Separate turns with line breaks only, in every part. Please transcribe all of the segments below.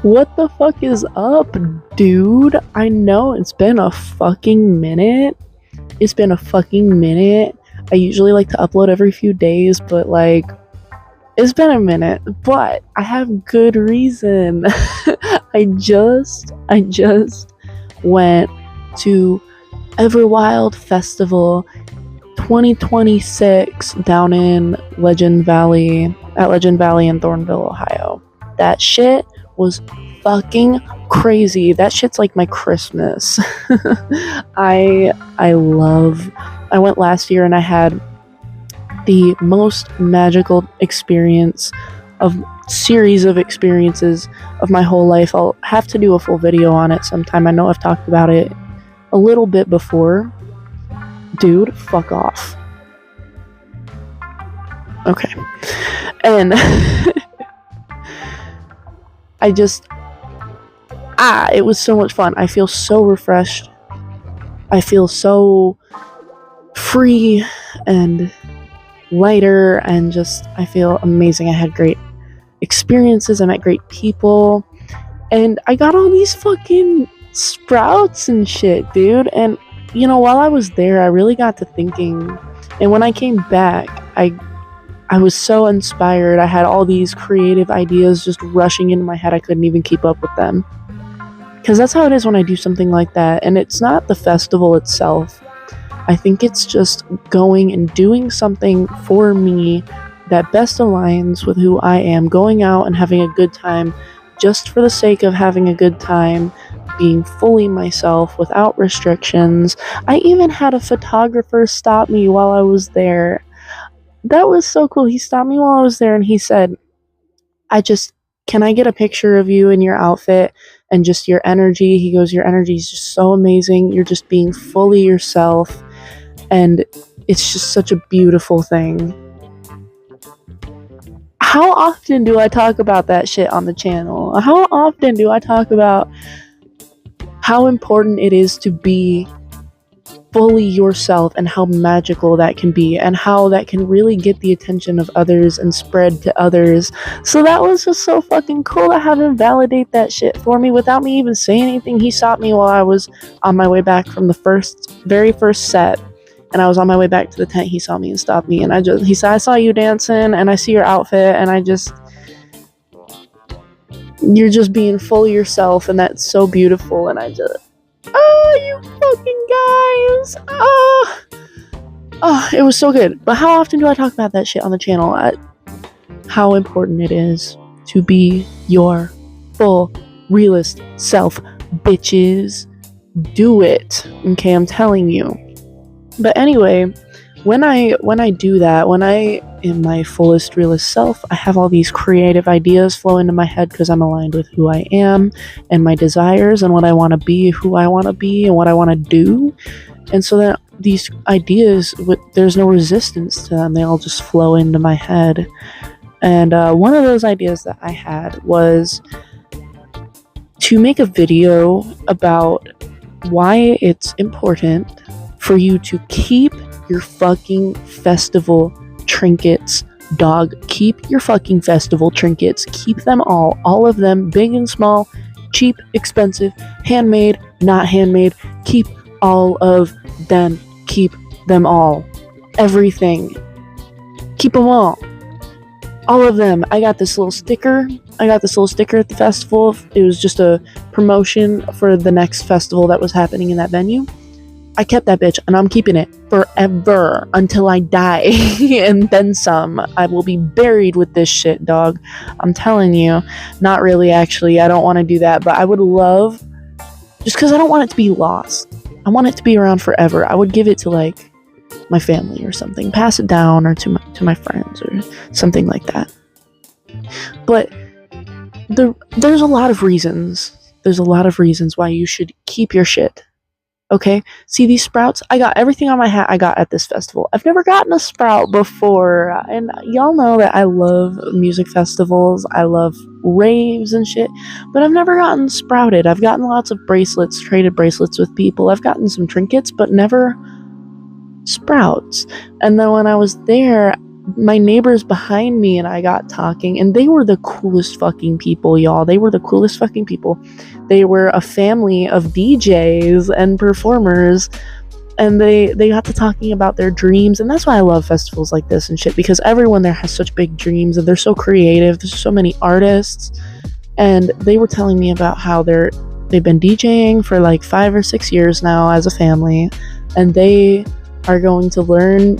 What the fuck is up, dude? I know it's been a fucking minute. It's been a fucking minute. I usually like to upload every few days, but like, it's been a minute. But I have good reason. I just went to Everwild Festival 2026 down in Legend Valley, at Legend Valley in Thornville, Ohio. That shit was fucking crazy. That shit's like my Christmas. I went last year and I had the most magical series of experiences of my whole life. I'll have to do a full video on it sometime. I know I've talked about it a little bit before. Dude, fuck off. Okay. And it was so much fun. I feel so refreshed. I feel so free and lighter, and just, I feel amazing. I had great experiences. I met great people, and I got all these fucking sprouts and shit, dude. And you know, while I was there, I really got to thinking, and when I came back, I was so inspired. I had all these creative ideas just rushing into my head. I couldn't even keep up with them. Because that's how it is when I do something like that. And it's not the festival itself. I think it's just going and doing something for me that best aligns with who I am. Going out and having a good time just for the sake of having a good time. Being fully myself without restrictions. I even had a photographer stop me while I was there. That was so cool. He stopped me while I was there and he said, can I get a picture of you in your outfit and just your energy? He goes, your energy is just so amazing. You're just being fully yourself. And it's just such a beautiful thing. How often do I talk about that shit on the channel? How often do I talk about how important it is to be fully yourself and how magical that can be and how that can really get the attention of others and spread to others. So that was just so fucking cool to have him validate that shit for me without me even saying anything. He stopped me while I was on my way back from the very first set, and I was on my way back to the tent. He saw me and stopped me, and he said, I saw you dancing and I see your outfit, and you're just being fully yourself, and that's so beautiful. And you fucking guys. It was so good. But how often do I talk about that shit on the channel? How important it is to be your full realist self, bitches. Do it. Okay, I'm telling you. But anyway, when I do that, when I am my fullest realist self, I have all these creative ideas flow into my head because I'm aligned with who I am and my desires and what I want to be, who I want to be, and what I want to do. And so that these ideas, there's no resistance to them. They all just flow into my head. And one of those ideas that I had was to make a video about why it's important for you to keep your fucking festival trinkets, dog. Keep your fucking festival trinkets. Keep them all of them, big and small, cheap, expensive, handmade, not handmade. Keep all of them. Keep them all. Everything. Keep them all. All of them. I got this little sticker at the festival. It was just a promotion for the next festival that was happening in that venue. I kept that bitch, and I'm keeping it forever until I die, and then some. I will be buried with this shit, dog. I'm telling you. Not really, actually. I don't want to do that, but I would love, just because I don't want it to be lost. I want it to be around forever. I would give it to, like, my family or something. Pass it down, or to my friends, or something like that. But there's a lot of reasons. There's a lot of reasons why you should keep your shit. Okay, see these sprouts? I got everything on my hat I got at this festival. I've never gotten a sprout before, and y'all know that I love music festivals, I love raves and shit, but I've never gotten sprouted. I've gotten lots of bracelets, traded bracelets with people. I've gotten some trinkets, but never sprouts. And then when I was there, my neighbors behind me and I got talking, and they were the coolest fucking people, y'all. They were the coolest fucking people. They were a family of DJs and performers, and they got to talking about their dreams. And that's why I love festivals like this and shit, because everyone there has such big dreams and they're so creative. There's so many artists, and they were telling me about how they've been DJing for like 5 or 6 years now as a family, and they are going to learn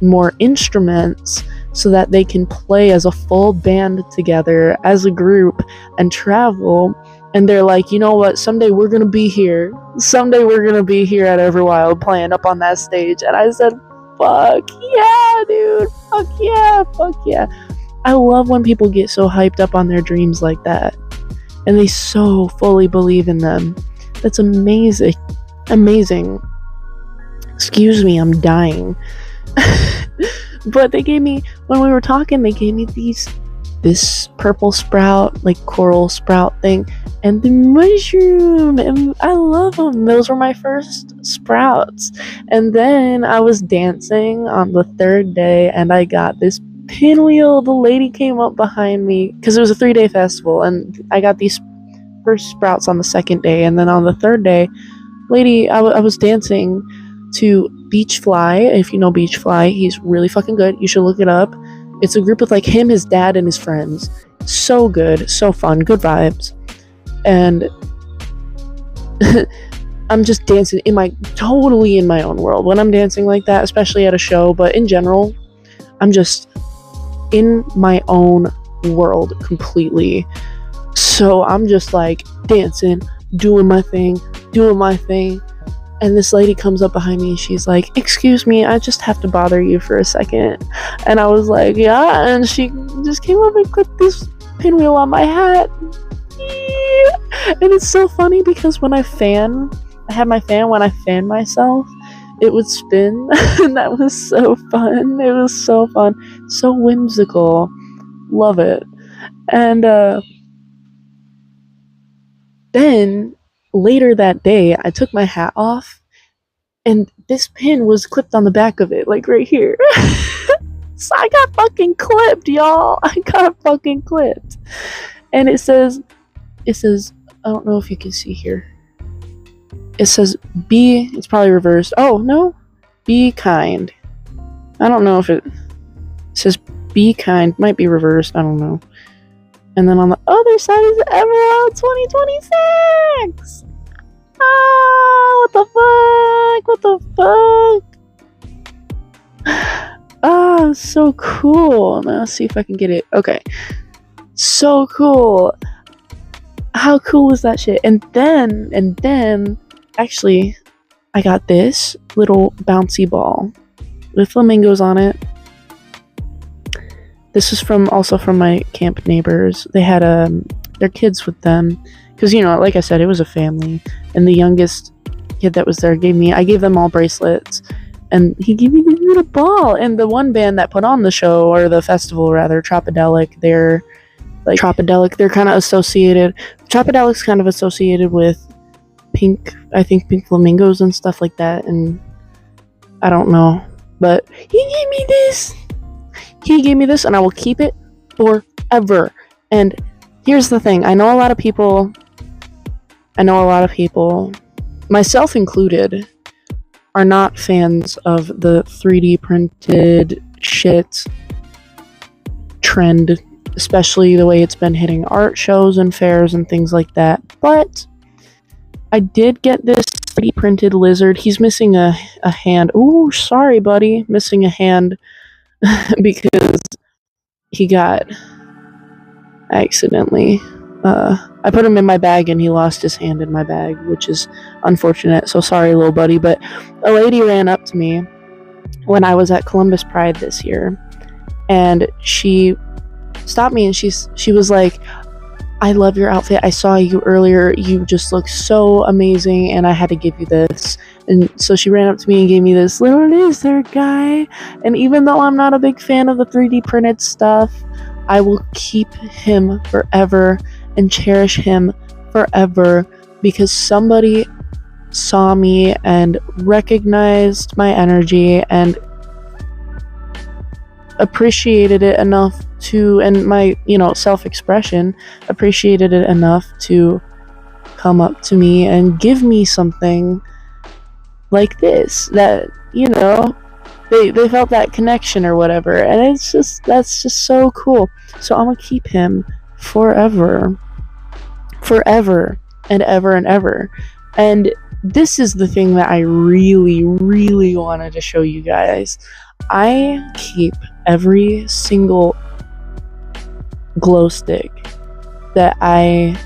more instruments so that they can play as a full band together as a group and travel. And they're like, you know what, someday we're gonna be here at Everwild playing up on that stage. And I said, fuck yeah, dude, fuck yeah. I love when people get so hyped up on their dreams like that and they so fully believe in them. That's amazing. Excuse me, I'm dying. But they gave me, when we were talking, they gave me this purple sprout, like coral sprout thing, and the mushroom, and I love them. Those were my first sprouts. And then I was dancing on the 3rd day, and I got this pinwheel. The lady came up behind me, because it was a 3-day festival, and I got these first sprouts on the 2nd day, and then on the 3rd day, lady, I was dancing to Beach Fly. If you know Beach Fly, he's really fucking good. You should look it up. It's a group with like him, his dad, and his friends. So good, so fun, good vibes. And I'm just dancing totally in my own world when I'm dancing like that, especially at a show, but in general, I'm just in my own world completely. So I'm just like dancing, doing my thing. And this lady comes up behind me and she's like, excuse me, I just have to bother you for a second. And I was like, yeah. And she just came up and clipped this pinwheel on my hat. And it's so funny because when I had my fan, when I fanned myself, it would spin. And that was so fun. It was so fun. So whimsical. Love it. And then later that day, I took my hat off, and this pin was clipped on the back of it, like right here. So I got fucking clipped, y'all. I got fucking clipped. And it says, I don't know if you can see here. It says, it's probably reversed. Oh, no. Be kind. I don't know if it says be kind. Might be reversed. I don't know. And then on the other side is Everwild 2026. What the fuck? Oh, so cool. Now let's see if I can get it. Okay. So cool. How cool was that shit? And then, actually, I got this little bouncy ball with flamingos on it. This is also from my camp neighbors. They had their kids with them, because like I said, it was a family, and the youngest kid that was there I gave them all bracelets, and he gave me this little ball. And the one band that put on the show, or the festival rather, Tropidelic, they're kind of associated. Tropidelic's kind of associated with pink flamingos and stuff like that, and I don't know, but he gave me this, and I will keep it forever. And here's the thing, I know a lot of people, myself included, are not fans of the 3D printed shit trend, especially the way it's been hitting art shows and fairs and things like that. But I did get this 3D printed lizard. He's missing a hand. Ooh, sorry, buddy. Missing a hand because he got accidentally. I put him in my bag and he lost his hand in my bag, which is unfortunate. So sorry, little buddy. But a lady ran up to me when I was at Columbus Pride this year, and she stopped me and she was like, I love your outfit. I saw you earlier. You just look so amazing, and I had to give you this. And so she ran up to me and gave me this little lizard guy. And even though I'm not a big fan of the 3D printed stuff, I will keep him forever and cherish him forever, because somebody saw me and recognized my energy and appreciated it enough to, and my, self-expression, appreciated it enough to come up to me and give me something like this, that, they felt that connection or whatever, and that's just so cool. So I'm gonna keep him forever and ever and ever. And this is the thing that I really, really wanted to show you guys. I keep every single glow stick that I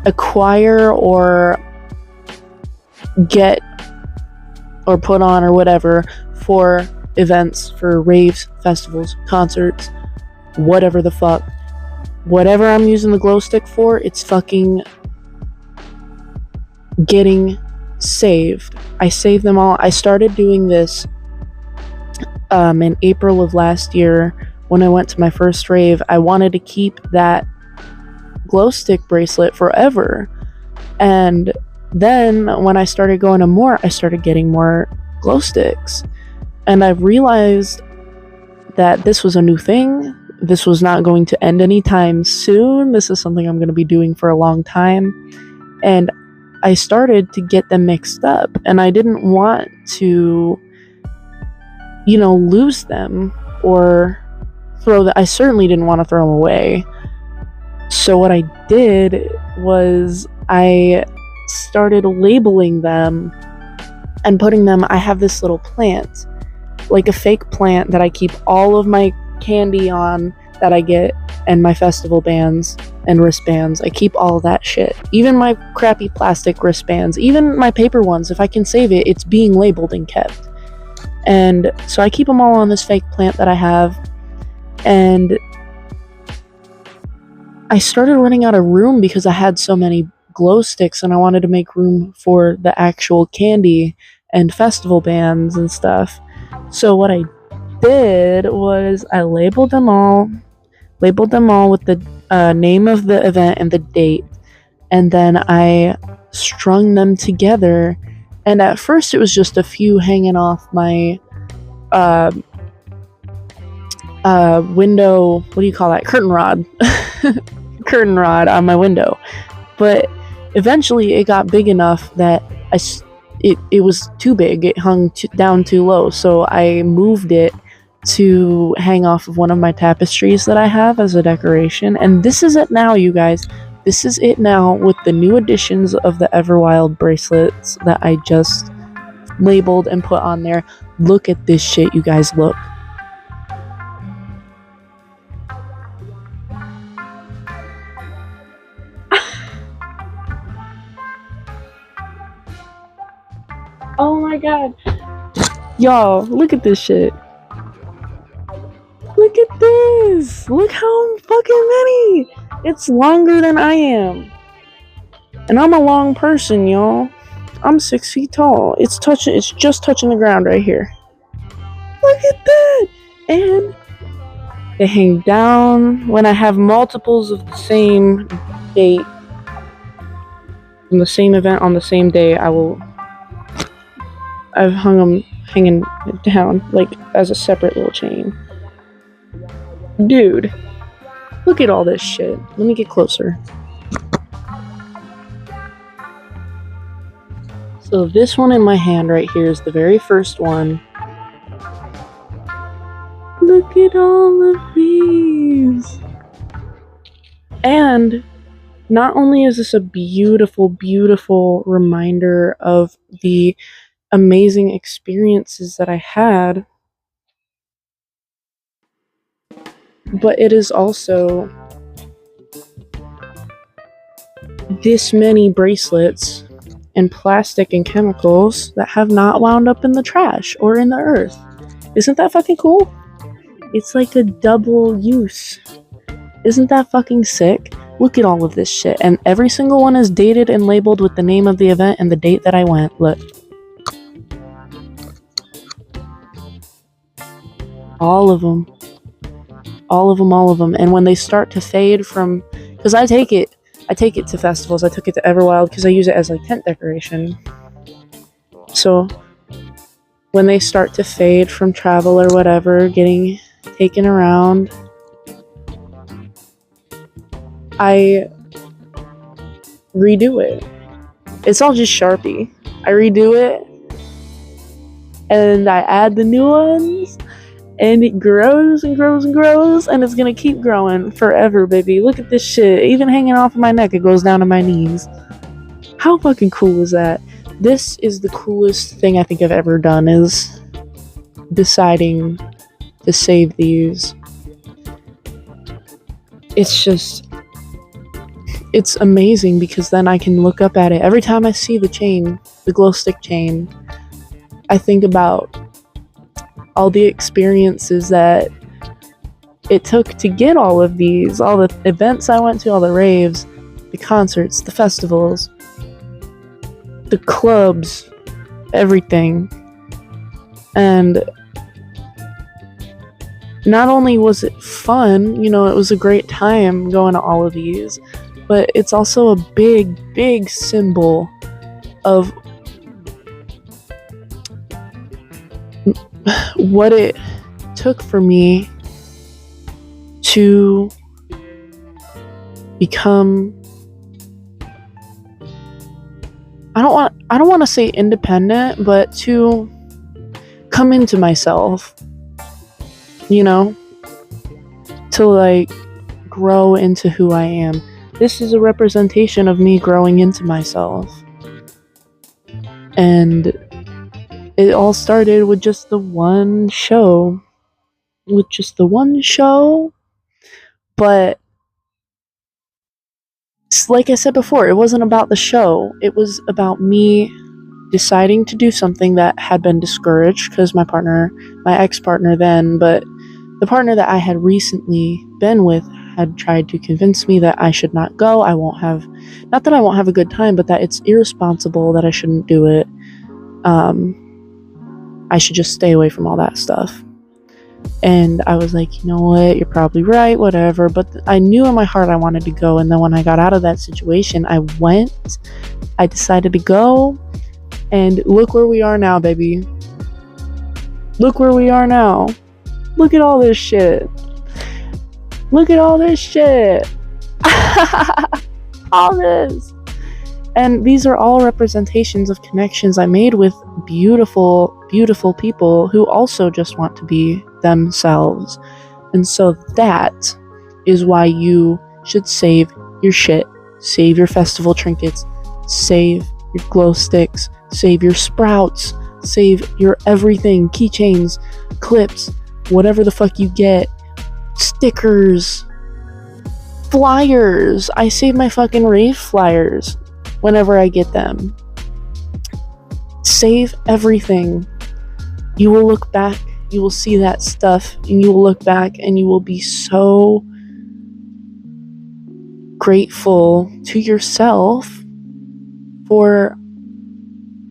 acquire or get or put on or whatever for events, for raves, festivals, concerts, whatever the fuck. Whatever I'm using the glow stick for, it's fucking getting saved. I save them all. I started doing this in April of last year when I went to my first rave. I wanted to keep that glow stick bracelet forever, and then when I started going to more, I started getting more glow sticks, and I realized that this was a new thing. This was not going to end anytime soon. This is something I'm going to be doing for a long time, and I started to get them mixed up, and I didn't want to, lose them or throw them. I certainly didn't want to throw them away. So what I did was I started labeling them and putting them. I have this little plant, like a fake plant, that I keep all of my candy on that I get, and my festival bands and wristbands. I keep all that shit, even my crappy plastic wristbands, even my paper ones. If I can save it, it's being labeled and kept. And so I keep them all on this fake plant that I have, and I started running out of room because I had so many glow sticks, and I wanted to make room for the actual candy and festival bands and stuff. So what I did was I labeled them all with the name of the event and the date, and then I strung them together. And at first it was just a few hanging off my window, what do you call that, curtain rod curtain rod on my window. But eventually it got big enough that it was too big. It hung down too low, so I moved it to hang off of one of my tapestries that I have as a decoration. And this is it now, you guys. This is it now with the new additions of the Everwild bracelets that I just labeled and put on there. Look at this shit, you guys. Look. Oh my god. Y'all, look at this shit. Look at this! Look how fucking many! It's longer than I am. And I'm a long person, y'all. I'm 6 feet tall. It's just touching the ground right here. Look at that! And they hang down. When I have multiples of the same date, from the same event on the same day, I've hung them hanging down, like, as a separate little chain. Dude, look at all this shit. Let me get closer. So this one in my hand right here is the very first one. Look at all of these. And not only is this a beautiful, beautiful reminder of the amazing experiences that I had, but it is also this many bracelets and plastic and chemicals that have not wound up in the trash or in the earth. Isn't that fucking cool? It's like a double use. Isn't that fucking sick? Look at all of this shit. And every single one is dated and labeled with the name of the event and the date that I went. Look. All of them. All of them. And when they start to fade from, because I take it to festivals. I took it to Everwild because I use it as like tent decoration. So when they start to fade from travel or whatever, getting taken around, I redo it. It's all just Sharpie. I redo it and I add the new ones, and it grows and grows and grows, and it's gonna keep growing forever, baby. Look at this shit. Even hanging off of my neck, it goes down to my knees. How fucking cool is that? This is the coolest thing I think I've ever done, is deciding to save these. It's amazing, because then I can look up at it. Every time I see the chain, the glow stick chain, I think about all the experiences that it took to get all of these, all the events I went to, all the raves, the concerts, the festivals, the clubs, everything. And not only was it fun, it was a great time going to all of these, but it's also a big, big symbol of what it took for me to become, I don't want to say independent, but to come into myself, to like grow into who I am. This is a representation of me growing into myself. And it all started with just the one show. But like I said before, it wasn't about the show. It was about me deciding to do something that had been discouraged, because my ex-partner then, but the partner that I had recently been with had tried to convince me that I should not go. Not that I won't have a good time, but that it's irresponsible, that I shouldn't do it. I should just stay away from all that stuff. And I was like, you know what, you're probably right, whatever. But I knew in my heart I wanted to go. And then when I got out of that situation, I decided to go. And look where we are now, baby. Look where we are now. Look at all this shit. Look at all this shit. All this. And these are all representations of connections I made with beautiful, beautiful people who also just want to be themselves. And so that is why you should save your shit. Save your festival trinkets. Save your glow sticks. Save your sprouts. Save your everything. Keychains, clips, whatever the fuck you get. Stickers. Flyers. I save my fucking rave flyers whenever I get them. Save everything. You will look back, you will see that stuff, and you will look back and you will be so grateful to yourself for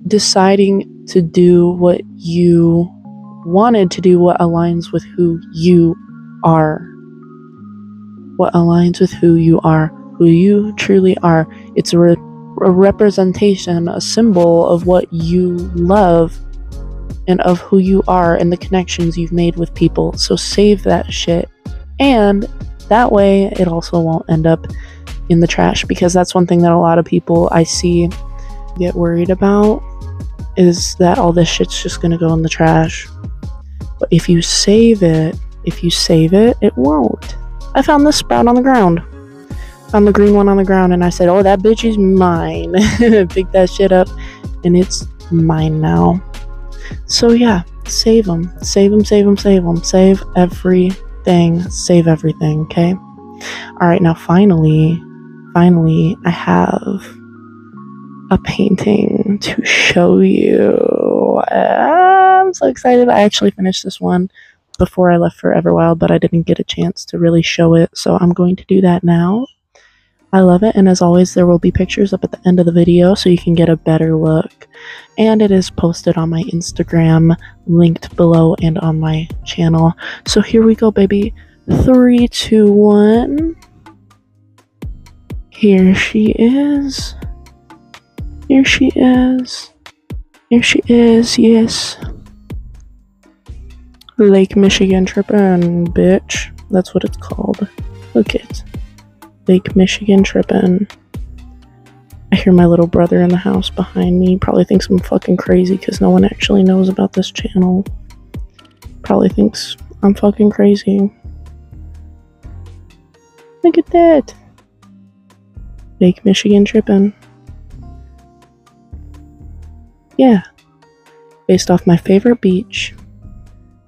deciding to do what you wanted to do, what aligns with who you are. What aligns with who you are, who you truly are. It's a representation, a symbol of what you love and of who you are and the connections you've made with people. So save that shit. And that way it also won't end up in the trash, because that's one thing that a lot of people I see get worried about, is that all this shit's just gonna go in the trash. But if you save it, it won't. I found this sprout on the ground. Found the green one on the ground, and I said, oh, that bitch is mine. Pick that shit up, and it's mine now. So yeah, save them. Save them, save them, save them. Save everything. Save everything, okay? Alright, now finally, I have a painting to show you. I'm so excited. I actually finished this one before I left for Everwild, but I didn't get a chance to really show it, so I'm going to do that now. I love it, and as always, there will be pictures up at the end of the video so you can get a better look. And it is posted on my Instagram, linked below, and on my channel. So here we go, baby. 3, 2, 1. Here she is. Here she is. Here she is, yes. Lake Michigan Trippin, bitch. That's what it's called. Look it. Lake Michigan Trippin. I hear my little brother in the house behind me. Probably thinks I'm fucking crazy because no one actually knows about this channel. Probably thinks I'm fucking crazy. Look at that. Lake Michigan Trippin. Yeah. Based off my favorite beach.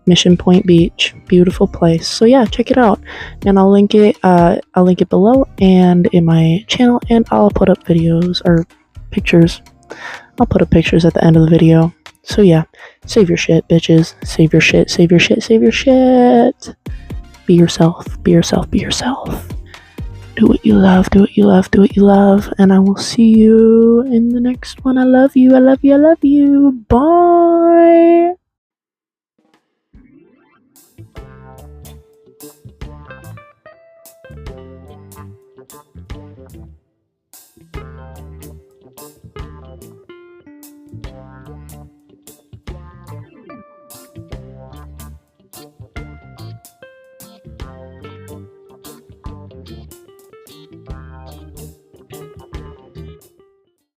Mission Point Beach, beautiful place. So yeah, check it out, and I'll link it below and in my channel, and I'll put up videos or pictures. I'll put up pictures at the end of the video. So yeah, save your shit, bitches. Save your shit, save your shit, save your shit. Be yourself, be yourself, be yourself. Do what you love, do what you love, do what you love, and I will see you in the next one. I love you, I love you, I love you. Bye.